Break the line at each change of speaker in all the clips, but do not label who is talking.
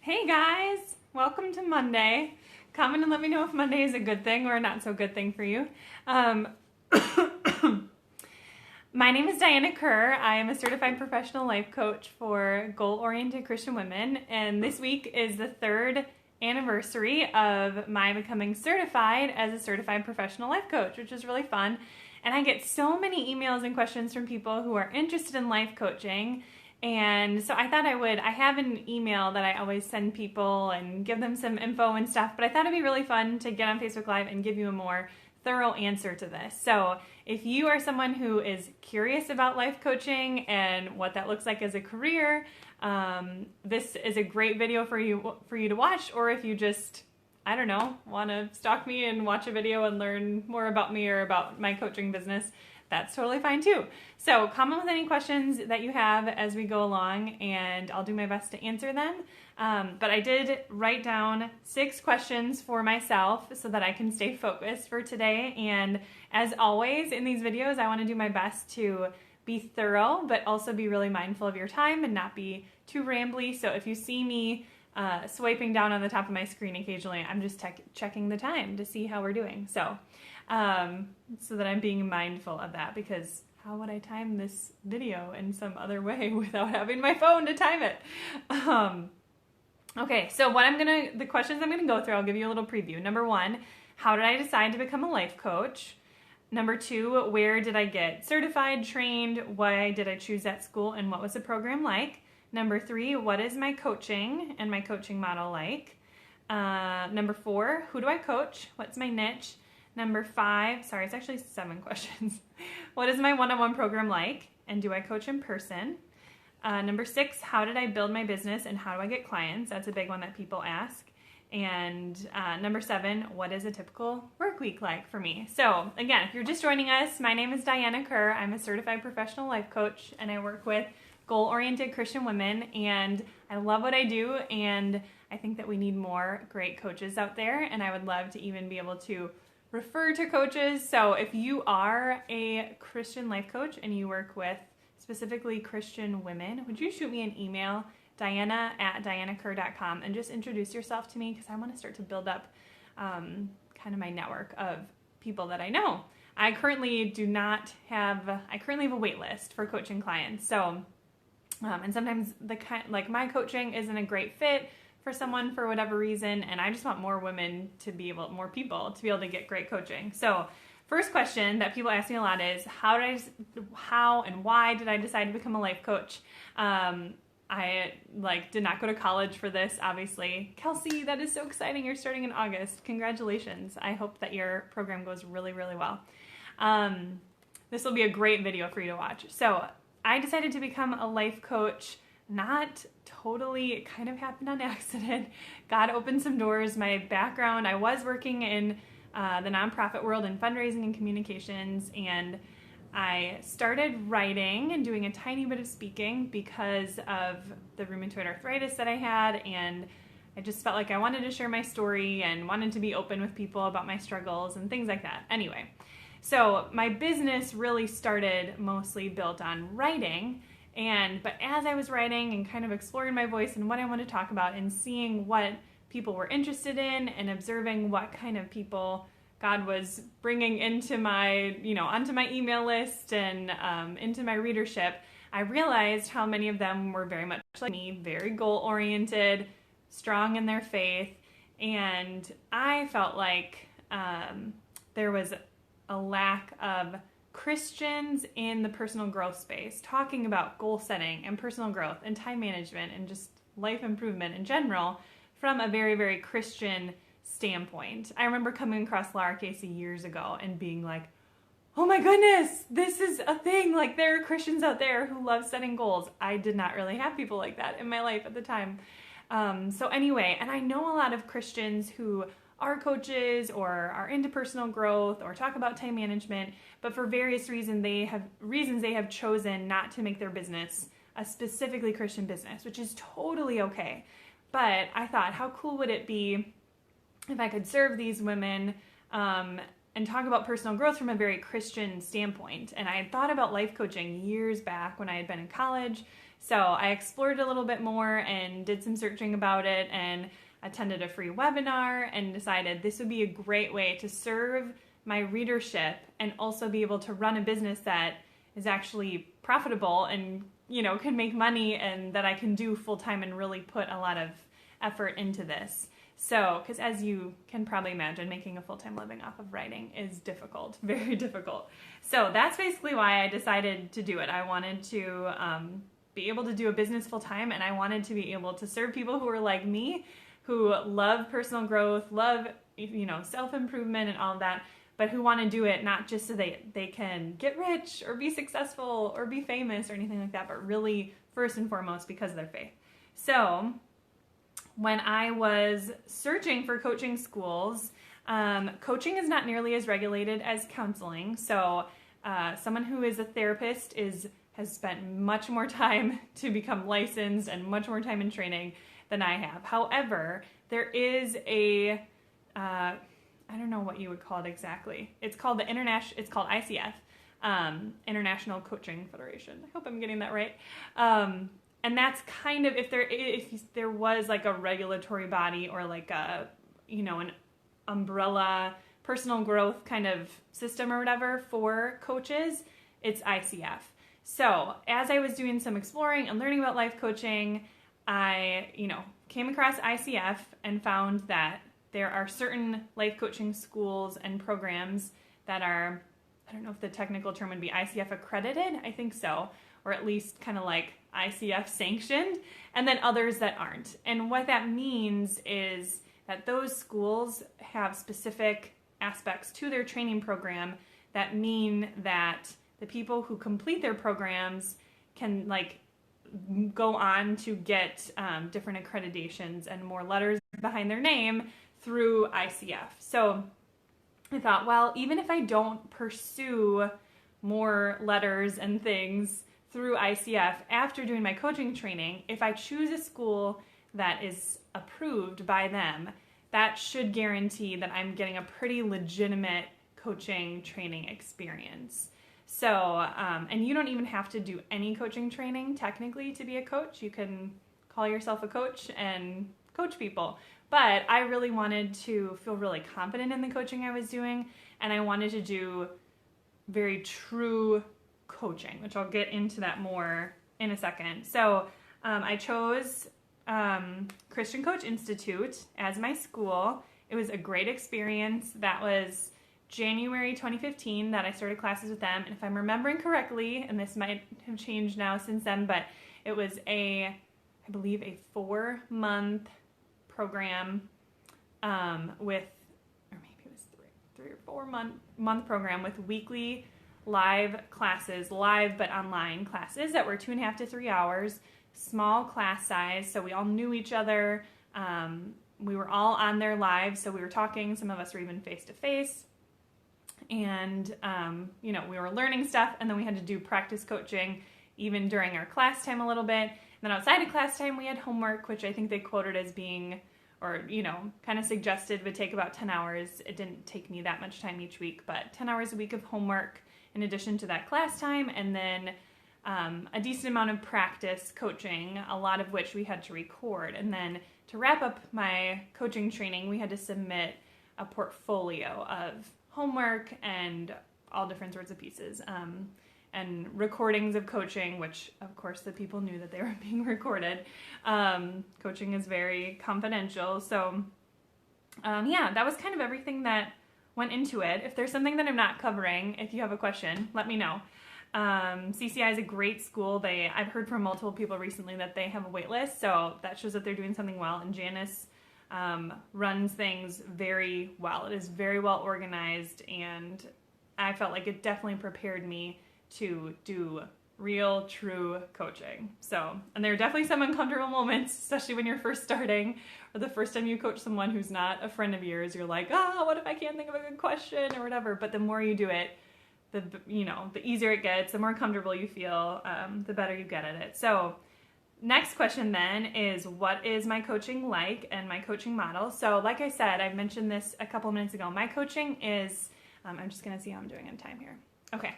Hey guys, welcome to Monday. Comment and let me know if Monday is a good thing or a not so good thing for you. My name is Diana Kerr. I am a certified professional life coach for goal-oriented Christian women, and this week is the third anniversary of my becoming certified as a certified professional life coach, which is really fun. And I get so many emails and questions from people who are interested in life coaching. And so I thought I have an email that I always send people and give them some info and stuff, but I thought it'd be really fun to get on Facebook Live and give you a more thorough answer to this. So if you are someone who is curious about life coaching and what that looks like as a career, this is a great video for you to watch. Or if you just, I don't know, want to stalk me and watch a video and learn more about me or about my coaching business, that's totally fine too. So comment with any questions that you have as we go along, and I'll do my best to answer them. But I did write down 6 questions for myself so that I can stay focused for today. And as always in these videos, I want to do my best to be thorough, but also be really mindful of your time and not be too rambly. So if you see me swiping down on the top of my screen occasionally, I'm just checking the time to see how we're doing. So that I'm being mindful of that, because how would I time this video in some other way without having my phone to time it? Okay, so the questions I'm gonna go through, I'll give you a little preview. Number 1, how did I decide to become a life coach? Number 2, where did I get certified, trained? Why did I choose that school, and what was the program like? Number 3, what is my coaching and my coaching model like? Number 4, who do I coach? What's my niche? Number 5, sorry, it's actually 7 questions. What is my one-on-one program like? And do I coach in person? Number 6, how did I build my business and how do I get clients? That's a big one that people ask. And number 7, what is a typical work week like for me? So again, if you're just joining us, my name is Diana Kerr. I'm a certified professional life coach, and I work with goal-oriented Christian women, and I love what I do, and I think that we need more great coaches out there, and I would love to even be able to refer to coaches. So if you are a Christian life coach and you work with specifically Christian women, would you shoot me an email, diana@dianakerr.com, and just introduce yourself to me, because I want to start to build up kind of my network of people that I know. I currently have a wait list for coaching clients. So, and sometimes my coaching isn't a great fit for someone for whatever reason, and I just want more people to be able to get great coaching. So first question that people ask me a lot is, how and why did I decide to become a life coach? I did not go to college for this, obviously. Kelsey, that is so exciting. You're starting in August. Congratulations. I hope that your program goes really, really well. This will be a great video for you to watch. So I decided to become a life coach. Not totally, it kind of happened on accident. God opened some doors. My background, I was working in the nonprofit world in fundraising and communications, and I started writing and doing a tiny bit of speaking because of the rheumatoid arthritis that I had, and I just felt like I wanted to share my story and wanted to be open with people about my struggles and things like that. Anyway, so my business really started mostly built on writing. But as I was writing and kind of exploring my voice and what I want to talk about and seeing what people were interested in and observing what kind of people God was bringing into onto my email list and into my readership, I realized how many of them were very much like me, very goal-oriented, strong in their faith, and I felt like there was a lack of Christians in the personal growth space talking about goal setting and personal growth and time management and just life improvement in general from a very, very Christian standpoint. I remember coming across Laura Casey years ago and being like, oh my goodness, this is a thing. Like, there are Christians out there who love setting goals. I did not really have people like that in my life at the time. So anyway, and I know a lot of Christians who are coaches or are into personal growth or talk about time management, but for various reasons they have chosen not to make their business a specifically Christian business, which is totally okay. But I thought, how cool would it be if I could serve these women and talk about personal growth from a very Christian standpoint? And I had thought about life coaching years back when I had been in college, So I explored a little bit more and did some searching about it and attended a free webinar and decided this would be a great way to serve my readership and also be able to run a business that is actually profitable and, can make money and that I can do full time and really put a lot of effort into this. So, because as you can probably imagine, making a full-time living off of writing is difficult, very difficult. So that's basically why I decided to do it. I wanted to be able to do a business full-time, and I wanted to be able to serve people who are like me, who love personal growth, love, self-improvement and all of that, but who want to do it not just so they can get rich or be successful or be famous or anything like that, but really first and foremost because of their faith. So when I was searching for coaching schools, coaching is not nearly as regulated as counseling. So someone who is a therapist has spent much more time to become licensed and much more time in training than I have. However, there is I don't know what you would call it exactly. It's called ICF, International Coaching Federation. I hope I'm getting that right. And that's kind of, if there was like a regulatory body or like an umbrella personal growth kind of system or whatever for coaches, it's ICF. So as I was doing some exploring and learning about life coaching, I, came across ICF and found that there are certain life coaching schools and programs that are, I don't know if the technical term would be ICF accredited, I think so, or at least kind of like ICF sanctioned, and then others that aren't. And what that means is that those schools have specific aspects to their training program that mean that the people who complete their programs can go on to get different accreditations and more letters behind their name through ICF. So I thought, well, even if I don't pursue more letters and things through ICF after doing my coaching training, if I choose a school that is approved by them, that should guarantee that I'm getting a pretty legitimate coaching training experience. So, and you don't even have to do any coaching training technically to be a coach. You can call yourself a coach and coach people. But I really wanted to feel really confident in the coaching I was doing, and I wanted to do very true coaching, which I'll get into that more in a second. So I chose Christian Coach Institute as my school. It was a great experience. That was January 2015 that I started classes with them. And if I'm remembering correctly, and this might have changed now since then, but it was I believe a 4-month program with, or maybe it was three or 4 month program with weekly live classes, live but online classes that were 2.5 to 3 hours, small class size, so we all knew each other. We were all on there live, so we were talking. Some of us were even face to face, and we were learning stuff, and then we had to do practice coaching even during our class time a little bit. And then outside of class time, we had homework, which I think they quoted as being, or kind of suggested would take about 10 hours. It didn't take me that much time each week, but 10 hours a week of homework in addition to that class time, and then a decent amount of practice coaching, a lot of which we had to record. And then to wrap up my coaching training, we had to submit a portfolio of homework and all different sorts of pieces, and recordings of coaching, which of course the people knew that they were being recorded. Coaching is very confidential. So that was kind of everything that went into it. If there's something that I'm not covering, if you have a question, let me know. CCI is a great school. I've heard from multiple people recently that they have a wait list, so that shows that they're doing something well. And Janice runs things very well. It is very well organized, and I felt like it definitely prepared me to do real, true coaching. So, and there are definitely some uncomfortable moments, especially when you're first starting, or the first time you coach someone who's not a friend of yours. You're like, what if I can't think of a good question or whatever? But the more you do it, the easier it gets, the more comfortable you feel, the better you get at it. So next question then is, what is my coaching like and my coaching model? So like I said, I mentioned this a couple minutes ago. My coaching is, I'm just going to see how I'm doing on time here. Okay.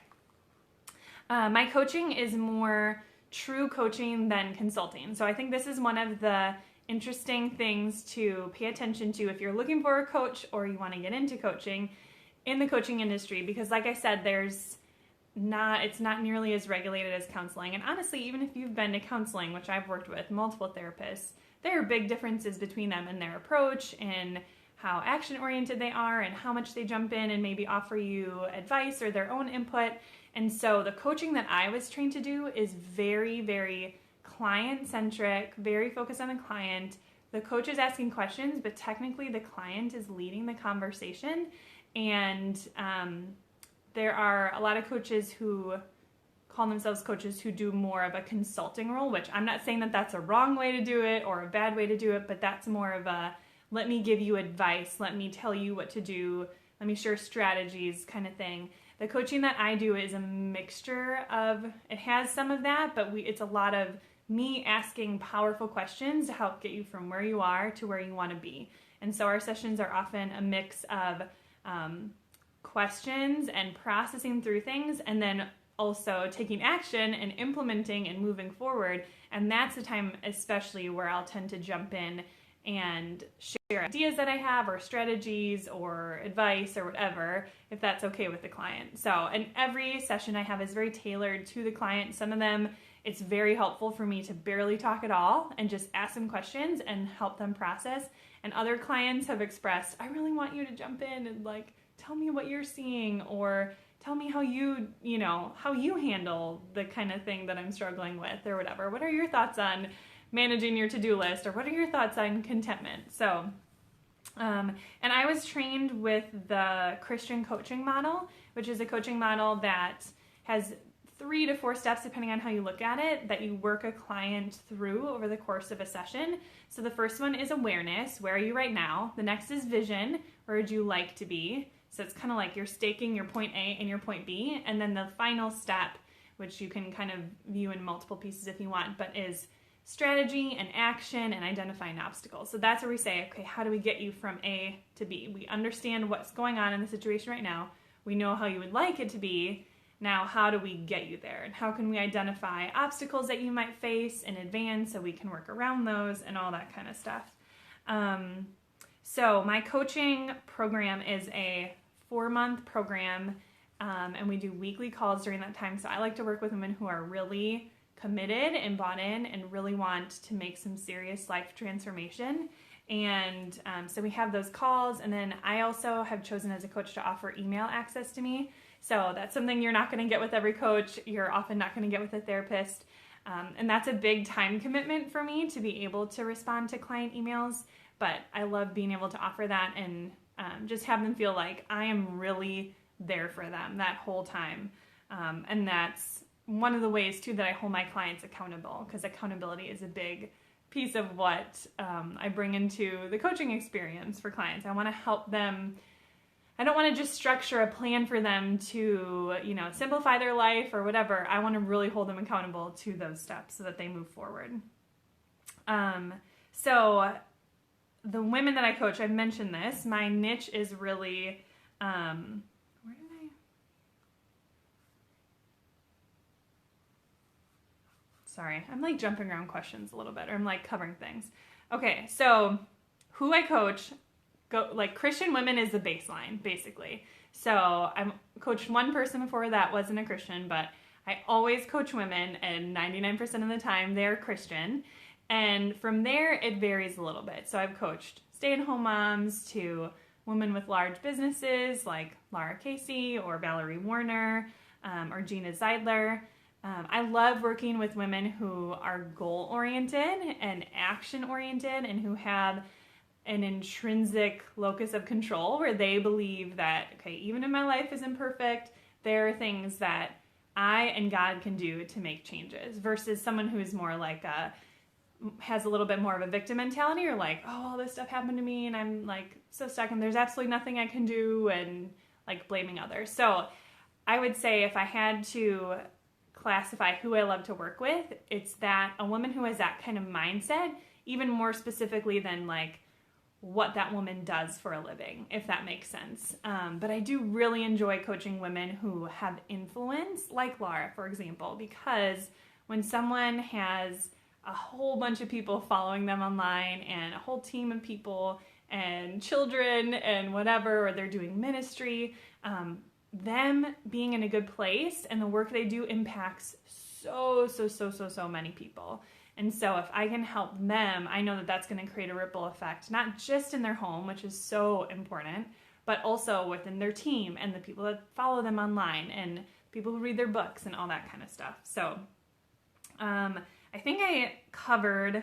My coaching is more true coaching than consulting. So I think this is one of the interesting things to pay attention to if you're looking for a coach or you want to get into coaching in the coaching industry, because like I said, it's not nearly as regulated as counseling. And honestly, even if you've been to counseling, which I've worked with multiple therapists, there are big differences between them in their approach and how action-oriented they are and how much they jump in and maybe offer you advice or their own input. And so the coaching that I was trained to do is very, very client-centric, very focused on the client. The coach is asking questions, but technically the client is leading the conversation. And there are a lot of coaches who call themselves coaches who do more of a consulting role, which I'm not saying that that's a wrong way to do it or a bad way to do it, but that's more of a let me give you advice, let me tell you what to do, let me share strategies kind of thing. The coaching that I do is a mixture of, it has some of that, but it's a lot of me asking powerful questions to help get you from where you are to where you want to be. And so our sessions are often a mix of questions and processing through things, and then also taking action and implementing and moving forward. And that's the time especially where I'll tend to jump in and share ideas that I have or strategies or advice or whatever, if that's okay with the client. So, and every session I have is very tailored to the client. Some of them, it's very helpful for me to barely talk at all and just ask them questions and help them process. And other clients have expressed, I really want you to jump in and like, tell me what you're seeing, or tell me how you handle the kind of thing that I'm struggling with or whatever. What are your thoughts on managing your to-do list, or what are your thoughts on contentment? So, and I was trained with the Christian coaching model, which is a coaching model that has 3 to 4 steps, depending on how you look at it, that you work a client through over the course of a session. So the first one is awareness. Where are you right now? The next is vision. Where would you like to be? So it's kind of like you're staking your point A and your point B. And then the final step, which you can kind of view in multiple pieces if you want, but is strategy and action and identifying obstacles. So that's where we say, okay, how do we get you from A to B? We understand what's going on in the situation right now. We know how you would like it to be. Now, how do we get you there? And how can we identify obstacles that you might face in advance so we can work around those and all that kind of stuff. So my coaching program is a 4-month program, and we do weekly calls during that time. So I like to work with women who are really committed and bought in and really want to make some serious life transformation. And so we have those calls, and then I also have chosen as a coach to offer email access to me. So that's something you're not going to get with every coach. You're often not going to get with a therapist. And that's a big time commitment for me to be able to respond to client emails. But I love being able to offer that and just have them feel like I am really there for them that whole time. And that's one of the ways, too, that I hold my clients accountable, because accountability is a big piece of what I bring into the coaching experience for clients. I want to help them. I don't want to just structure a plan for them to, simplify their life or whatever. I want to really hold them accountable to those steps so that they move forward. So the women that I coach, I've mentioned this, my niche is really, Sorry, I'm like jumping around questions a little bit, or I'm like covering things. Okay, so who I coach, Christian women is the baseline, basically. So I've coached one person before that wasn't a Christian, but I always coach women, and 99% of the time they're Christian. And from there, it varies a little bit. So I've coached stay-at-home moms to women with large businesses like Laura Casey or Valerie Warner or Gina Zeidler. I love working with women who are goal-oriented and action-oriented and who have an intrinsic locus of control where they believe that, okay, even if my life isn't perfect, there are things that I and God can do to make changes, versus someone who is more like has a little bit more of a victim mentality, or like, oh, all this stuff happened to me and I'm like so stuck and there's absolutely nothing I can do, and like blaming others. So I would say if I had to classify who I love to work with, it's that a woman who has that kind of mindset, even more specifically than like what that woman does for a living, if that makes sense. But I do really enjoy coaching women who have influence, like Laura, for example, because when someone has a whole bunch of people following them online and a whole team of people and children and whatever, or they're doing ministry, them being in a good place and the work they do impacts so many people. And so if I can help them, I know that that's going to create a ripple effect, not just in their home, which is so important, but also within their team and the people that follow them online and people who read their books and all that kind of stuff. So I think I covered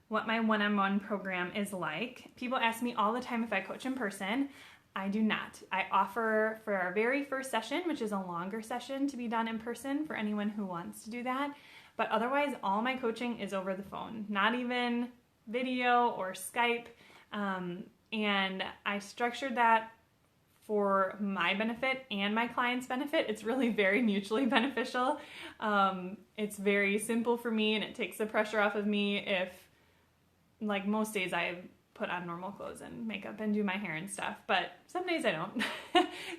what my one-on-one program is like. People ask me all the time if I coach in person. I do not. I offer for our very first session, which is a longer session to be done in person for anyone who wants to do that. But otherwise, all my coaching is over the phone, not even video or Skype. And I structured that for my benefit and my client's benefit. It's really very mutually beneficial. It's very simple for me, and it takes the pressure off of me if, like most days, I put on normal clothes and makeup and do my hair and stuff, but some days I don't.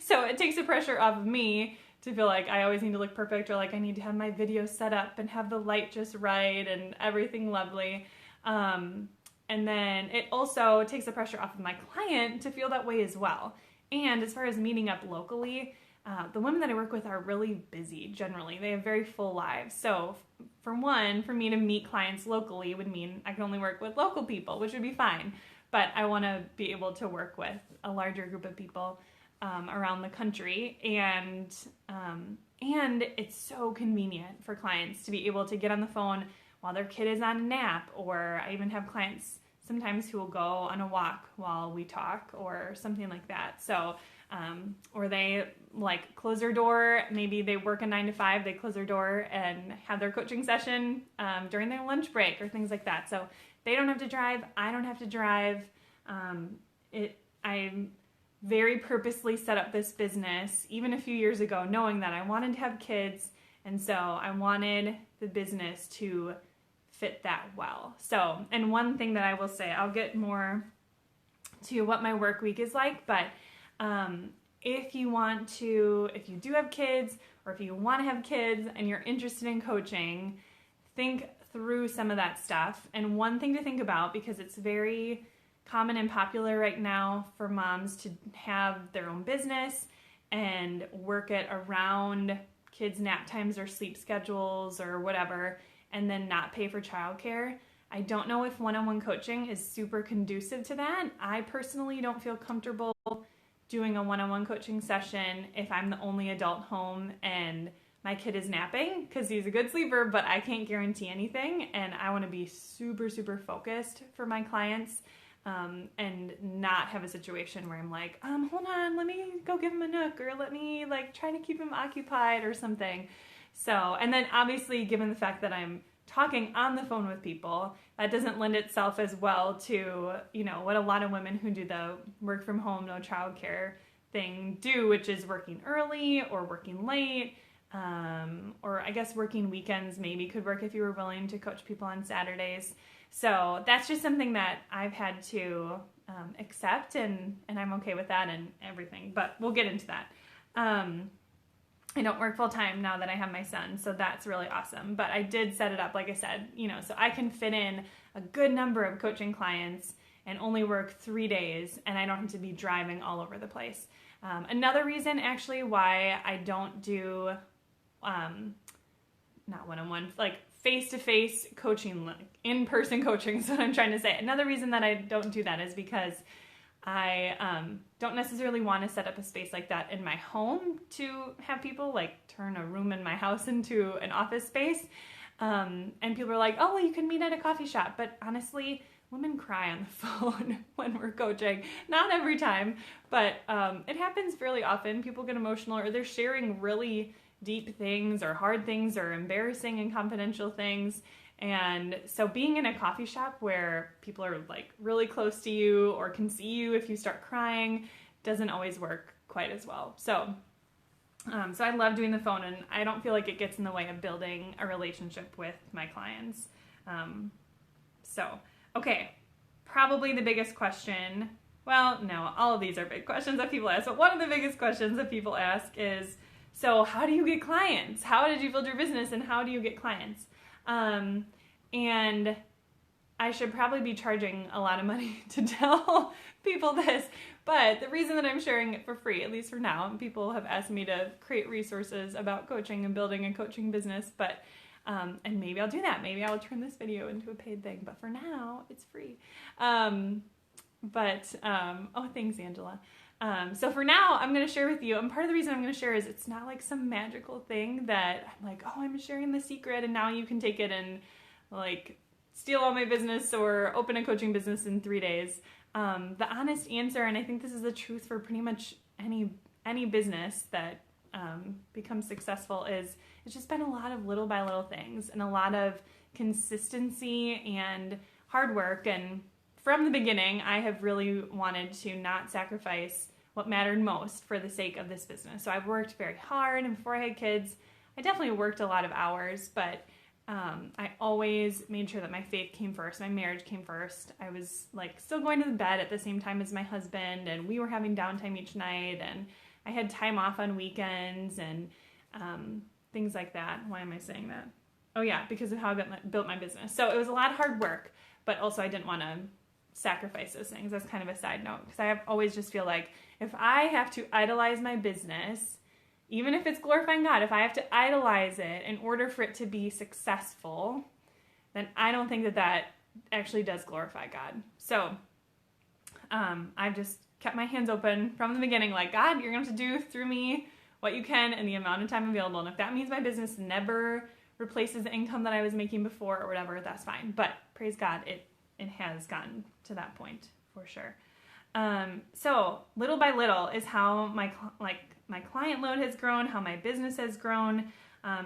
So it takes the pressure off of me to feel like I always need to look perfect, or like I need to have my video set up and have the light just right and everything lovely. And then it also takes the pressure off of my client to feel that way as well. And as far as meeting up locally, the women that I work with are really busy generally. They have very full lives. So for me to meet clients locally would mean I can only work with local people, which would be fine. But I want to be able to work with a larger group of people around the country. And it's so convenient for clients to be able to get on the phone while their kid is on a nap. Or I even have clients sometimes who will go on a walk while we talk or something like that. So, or they like close their door. Maybe they work a 9 to 5, they close their door and have their coaching session during their lunch break or things like that. So they don't have to drive. I don't have to drive. I very purposely set up this business even a few years ago, knowing that I wanted to have kids. And so I wanted the business to fit that well. So, and one thing that I will say, I'll get more to what my work week is like, but if you do have kids, or if you want to have kids and you're interested in coaching, think through some of that stuff. And one thing to think about, because it's very common and popular right now for moms to have their own business and work it around kids' nap times or sleep schedules or whatever, and then not pay for childcare. I don't know if one-on-one coaching is super conducive to that. I personally don't feel comfortable doing a one-on-one coaching session if I'm the only adult home and my kid is napping, because he's a good sleeper, but I can't guarantee anything. And I want to be super focused for my clients, and not have a situation where I'm like, hold on, let me go give him a nook, or let me like try to keep him occupied or something. So, and then obviously given the fact that I'm talking on the phone with people, that doesn't lend itself as well to, what a lot of women who do the work from home, no childcare thing do, which is working early or working late, or I guess working weekends maybe could work if you were willing to coach people on Saturdays. So that's just something that I've had to accept, and I'm okay with that and everything, but we'll get into that. I don't work full time now that I have my son, so that's really awesome. But I did set it up, like I said, so I can fit in a good number of coaching clients and only work 3 days, and I don't have to be driving all over the place. Another reason actually why I don't do, not one-on-one, like face-to-face coaching, like in-person coaching is what I'm trying to say. Another reason that I don't do that is because I don't necessarily want to set up a space like that in my home to have people like turn a room in my house into an office space. And people are like, oh, well, you can meet at a coffee shop. But honestly, women cry on the phone when we're coaching. Not every time, but it happens fairly often. People get emotional, or they're sharing really deep things or hard things or embarrassing and confidential things. And so being in a coffee shop where people are like really close to you or can see you if you start crying doesn't always work quite as well. So I love doing the phone, and I don't feel like it gets in the way of building a relationship with my clients. Okay, probably the biggest question, well, no, all of these are big questions that people ask, but one of the biggest questions that people ask is, so how do you get clients? How did you build your business, and how do you get clients? And I should probably be charging a lot of money to tell people this, but the reason that I'm sharing it for free, at least for now, and people have asked me to create resources about coaching and building a coaching business, but and maybe I'll do that. Maybe I'll turn this video into a paid thing, but for now, it's free. Oh, thanks, Angela. So for now, I'm going to share with you, and part of the reason I'm going to share is it's not like some magical thing that I'm like, oh, I'm sharing the secret, and now you can take it and like steal all my business or open a coaching business in 3 days. The honest answer, and I think this is the truth for pretty much any business that becomes successful, is it's just been a lot of little by little things and a lot of consistency and hard work. And from the beginning, I have really wanted to not sacrifice what mattered most for the sake of this business. So I've worked very hard, and before I had kids, I definitely worked a lot of hours, but I always made sure that my faith came first, my marriage came first. I was like still going to bed at the same time as my husband, and we were having downtime each night, and I had time off on weekends and things like that. Why am I saying that? Oh yeah, because of how I built my business. So it was a lot of hard work, but also I didn't want to sacrifice those things. That's kind of a side note, because I always just feel like if I have to idolize my business, even if it's glorifying God, if I have to idolize it in order for it to be successful, then I don't think that actually does glorify God. So I've just kept my hands open from the beginning, like, God, you're going to have to do through me what you can in the amount of time available. And if that means my business never replaces the income that I was making before or whatever, that's fine. But praise God, it has gotten to that point for sure. So little by little is how my client load has grown, how my business has grown.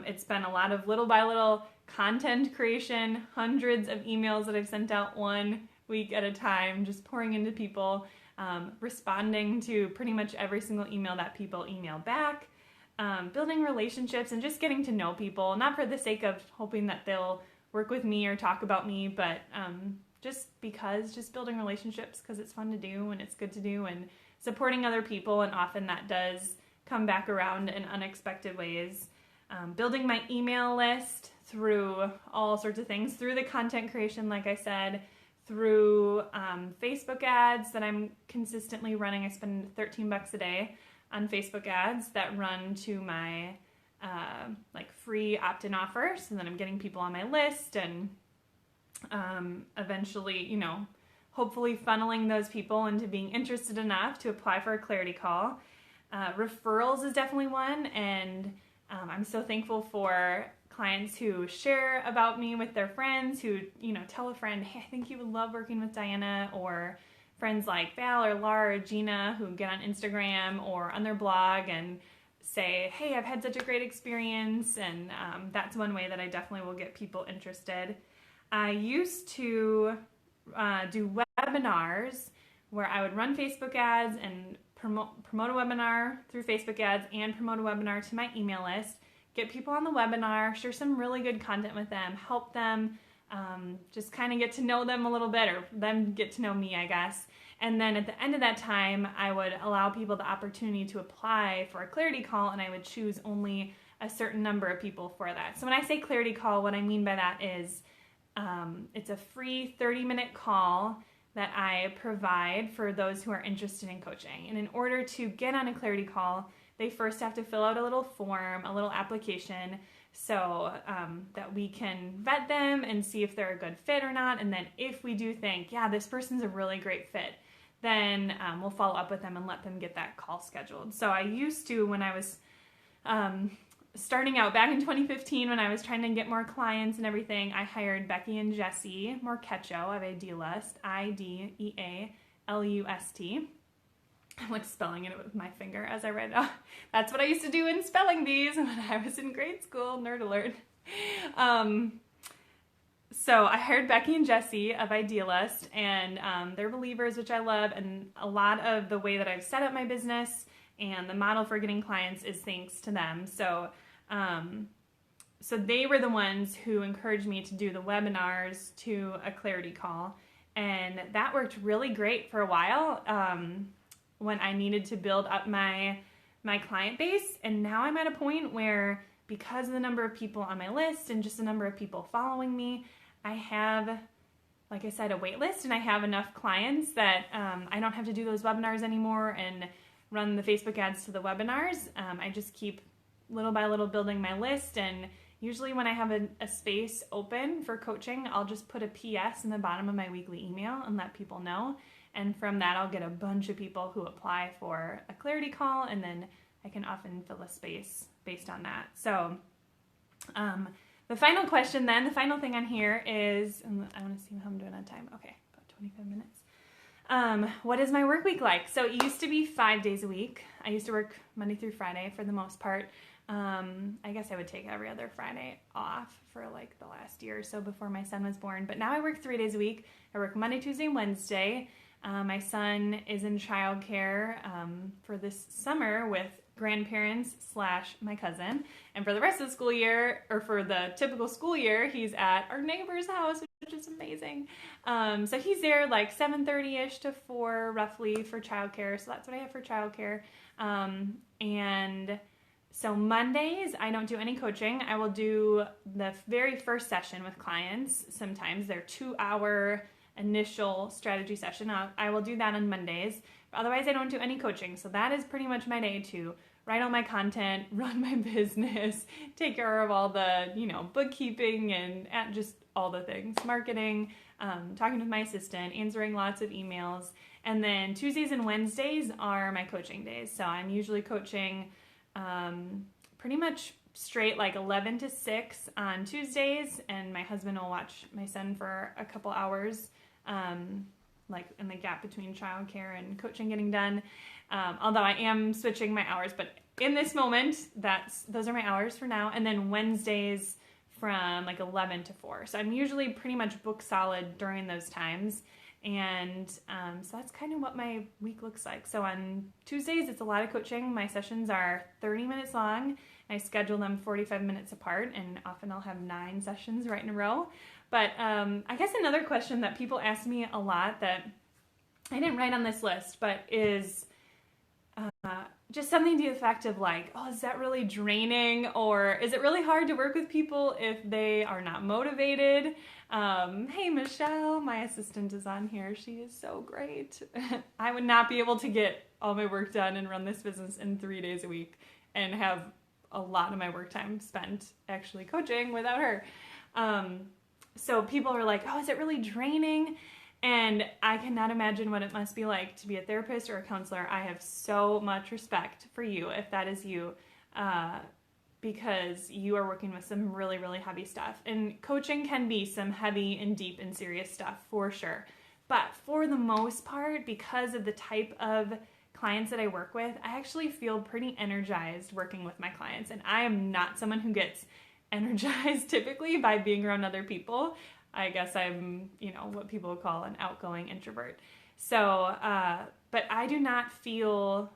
It's been a lot of little by little content creation, hundreds of emails that I've sent out 1 week at a time, just pouring into people, responding to pretty much every single email that people email back, building relationships and just getting to know people, not for the sake of hoping that they'll work with me or talk about me, but just building relationships because it's fun to do and it's good to do, and supporting other people, and often that does come back around in unexpected ways. Building my email list through all sorts of things, through the content creation, like I said, through Facebook ads that I'm consistently running. I spend $13 a day on Facebook ads that run to my free opt-in offers, and then I'm getting people on my list, and eventually, hopefully funneling those people into being interested enough to apply for a clarity call. Referrals is definitely one, and I'm so thankful for clients who share about me with their friends, who, tell a friend, hey, I think you would love working with Diana, or friends like Val or Laura or Gina who get on Instagram or on their blog and say, hey, I've had such a great experience, and that's one way that I definitely will get people interested. I used to do webinars where I would run Facebook ads and promote a webinar through Facebook ads and promote a webinar to my email list, get people on the webinar, share some really good content with them, help them just kind of get to know them a little bit, or them get to know me, I guess. And then at the end of that time, I would allow people the opportunity to apply for a clarity call, and I would choose only a certain number of people for that. So when I say clarity call, what I mean by that is it's a free 30-minute call that I provide for those who are interested in coaching. And in order to get on a clarity call, they first have to fill out a little form, a little application, so that we can vet them and see if they're a good fit or not. And then if we do think, yeah, this person's a really great fit, then we'll follow up with them and let them get that call scheduled. So I used to, when I was starting out back in 2015, when I was trying to get more clients and everything, I hired Becky and Jesse Marquecho of Idealist, Idealust. I'm like spelling it with my finger as I read it out. That's what I used to do in spelling bees when I was in grade school, nerd alert. So I hired Becky and Jesse of Idealist, and they're believers, which I love, and a lot of the way that I've set up my business and the model for getting clients is thanks to them. So they were the ones who encouraged me to do the webinars to a clarity call, and that worked really great for a while when I needed to build up my client base. And now I'm at a point where because of the number of people on my list and just the number of people following me, I have, like I said, a wait list, and I have enough clients that I don't have to do those webinars anymore and run the Facebook ads to the webinars. I just keep little by little building my list, and usually when I have a space open for coaching, I'll just put a PS in the bottom of my weekly email and let people know. And from that, I'll get a bunch of people who apply for a clarity call, and then I can often fill a space based on that. So the final question then, the final thing on here is, and I want to see how I'm doing on time. Okay, about 25 minutes. What is my work week like? So it used to be 5 days a week. I used to work Monday through Friday for the most part. I guess I would take every other Friday off for like the last year or so before my son was born. But now I work 3 days a week. I work Monday, Tuesday, and Wednesday. My son is in childcare for this summer with grandparents / my cousin. And for the rest of the school year, or for the typical school year, he's at our neighbor's house, which is amazing. So he's there like 7:30ish to 4 roughly for childcare. So that's what I have for childcare. And so Mondays, I don't do any coaching. I will do the very first session with clients. Sometimes they're 2-hour initial strategy session. I will do that on Mondays. Otherwise, I don't do any coaching. So that is pretty much my day to write all my content, run my business, take care of all the, bookkeeping and just all the things, marketing, talking with my assistant, answering lots of emails. And then Tuesdays and Wednesdays are my coaching days. So I'm usually coaching pretty much straight like 11 to 6 on Tuesdays, and my husband will watch my son for a couple hours, like in the gap between childcare and coaching getting done. Although I am switching my hours, but in this moment, those are my hours for now. And then Wednesdays from like 11 to 4. So I'm usually pretty much book solid during those times. And so that's kind of what my week looks like. So on Tuesdays, it's a lot of coaching. My sessions are 30 minutes long. I schedule them 45 minutes apart, and often I'll have 9 sessions right in a row. But I guess another question that people ask me a lot that I didn't write on this list, but is just something to the effect of like, oh, is that really draining? Or is it really hard to work with people if they are not motivated? Hey, Michelle, my assistant is on here. She is so great. I would not be able to get all my work done and run this business in 3 days a week and have a lot of my work time spent actually coaching without her. So people are like, oh, is it really draining? And I cannot imagine what it must be like to be a therapist or a counselor. I have so much respect for you if that is you, because you are working with some really, really heavy stuff. And coaching can be some heavy and deep and serious stuff for sure. But for the most part, because of the type of clients that I work with, I actually feel pretty energized working with my clients. And I am not someone who gets energized typically by being around other people. I guess I'm, what people call an outgoing introvert. So, but I do not feel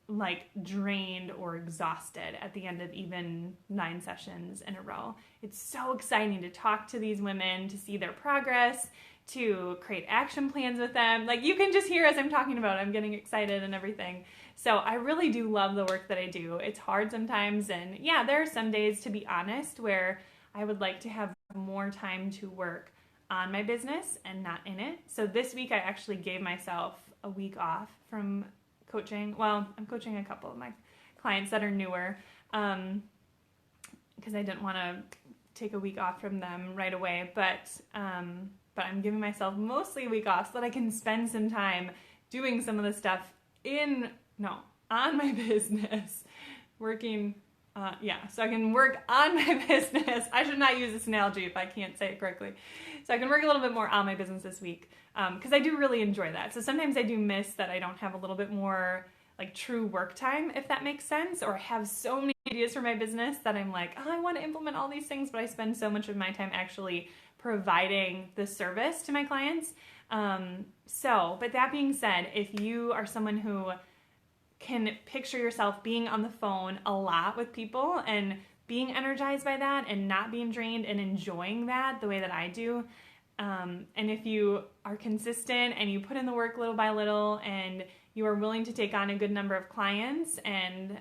like drained or exhausted at the end of even 9 sessions in a row. It's so exciting to talk to these women, to see their progress, to create action plans with them. Like you can just hear as I'm talking about it, I'm getting excited and everything. So I really do love the work that I do. It's hard sometimes. And yeah, there are some days, to be honest, where I would like to have more time to work on my business and not in it. So this week I actually gave myself a week off from coaching. Well, I'm coaching a couple of my clients that are newer because I didn't want to take a week off from them right away. But I'm giving myself mostly a week off so that I can spend some time doing some of the stuff on my business, working. So I can work on my business. I should not use this analogy if I can't say it correctly. So I can work a little bit more on my business this week because I do really enjoy that. So sometimes I do miss that I don't have a little bit more like true work time, if that makes sense, or I have so many ideas for my business that I'm like, oh, I want to implement all these things, but I spend so much of my time actually providing the service to my clients. But that being said, if you are someone who can picture yourself being on the phone a lot with people and being energized by that and not being drained and enjoying that the way that I do, and if you are consistent and you put in the work little by little and you are willing to take on a good number of clients and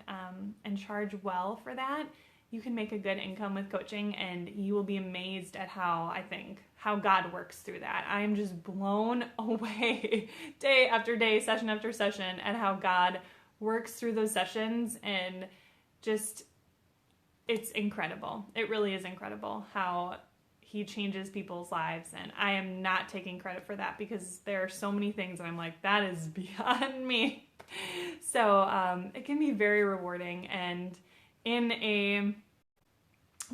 charge well for that, you can make a good income with coaching, and you will be amazed at how God works through that. I am just blown away day after day, session after session, at how God works through those sessions, and just, it's incredible. It really is incredible how he changes people's lives, and I am not taking credit for that because there are so many things that I'm like, that is beyond me. So it can be very rewarding, and in a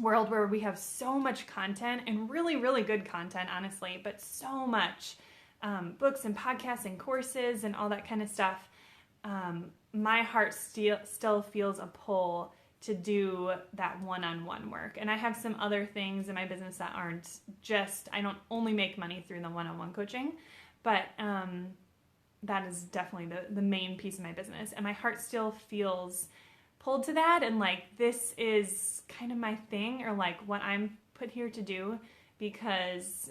world where we have so much content, and really, really good content, honestly, but so much books and podcasts and courses and all that kind of stuff, my heart still feels a pull to do that one-on-one work. And I have some other things in my business that aren't just, I don't only make money through the one-on-one coaching, but that is definitely the main piece of my business. And my heart still feels pulled to that, and like, this is kind of my thing, or like what I'm put here to do, because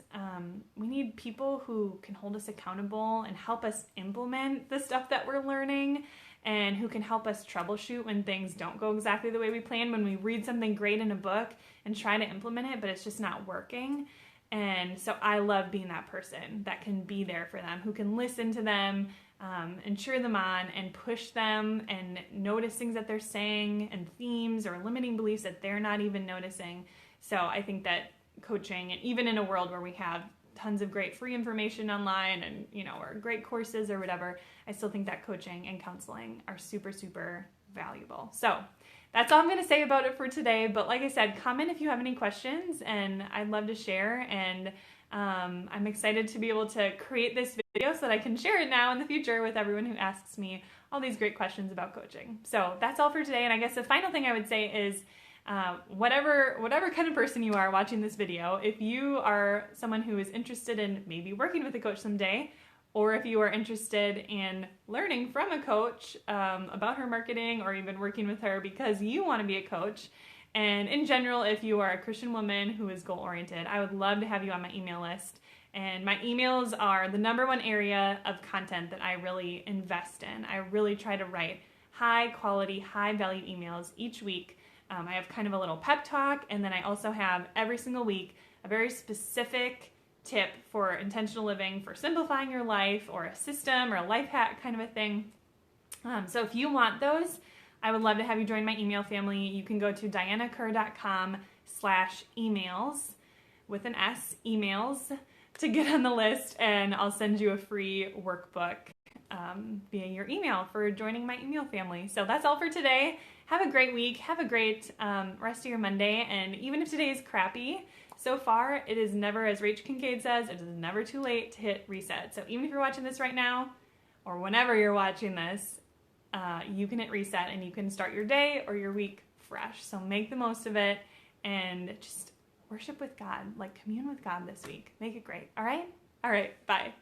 we need people who can hold us accountable and help us implement the stuff that we're learning, and who can help us troubleshoot when things don't go exactly the way we planned, when we read something great in a book and try to implement it, but it's just not working. And so I love being that person that can be there for them, who can listen to them, and cheer them on and push them, and notice things that they're saying, and themes or limiting beliefs that they're not even noticing. So I think that coaching, and even in a world where we have tons of great free information online, and or great courses or whatever, I still think that coaching and counseling are super, super valuable. So that's all I'm going to say about it for today. But like I said, comment if you have any questions, and I'd love to share. And I'm excited to be able to create this video so that I can share it now in the future with everyone who asks me all these great questions about coaching. So that's all for today. And I guess the final thing I would say is, whatever kind of person you are watching this video, if you are someone who is interested in maybe working with a coach someday, or if you are interested in learning from a coach about her marketing, or even working with her because you want to be a coach, and in general, if you are a Christian woman who is goal-oriented, I would love to have you on my email list. And my emails are the #1 area of content that I really invest in. I really try to write high-quality, high-value emails each week. I have kind of a little pep talk, and then I also have every single week a very specific tip for intentional living, for simplifying your life, or a system or a life hack kind of a thing. So if you want those, I would love to have you join my email family. You can go to dianakerr.com/emails with an S, emails, to get on the list, and I'll send you a free workbook via your email for joining my email family. So that's all for today. Have a great week. Have a great rest of your Monday. And even if today is crappy, so far, it is never, as Rach Kincaid says, it is never too late to hit reset. So even if you're watching this right now, or whenever you're watching this, you can hit reset, and you can start your day or your week fresh. So make the most of it, and just worship with God, like commune with God this week. Make it great. All right? All right. Bye.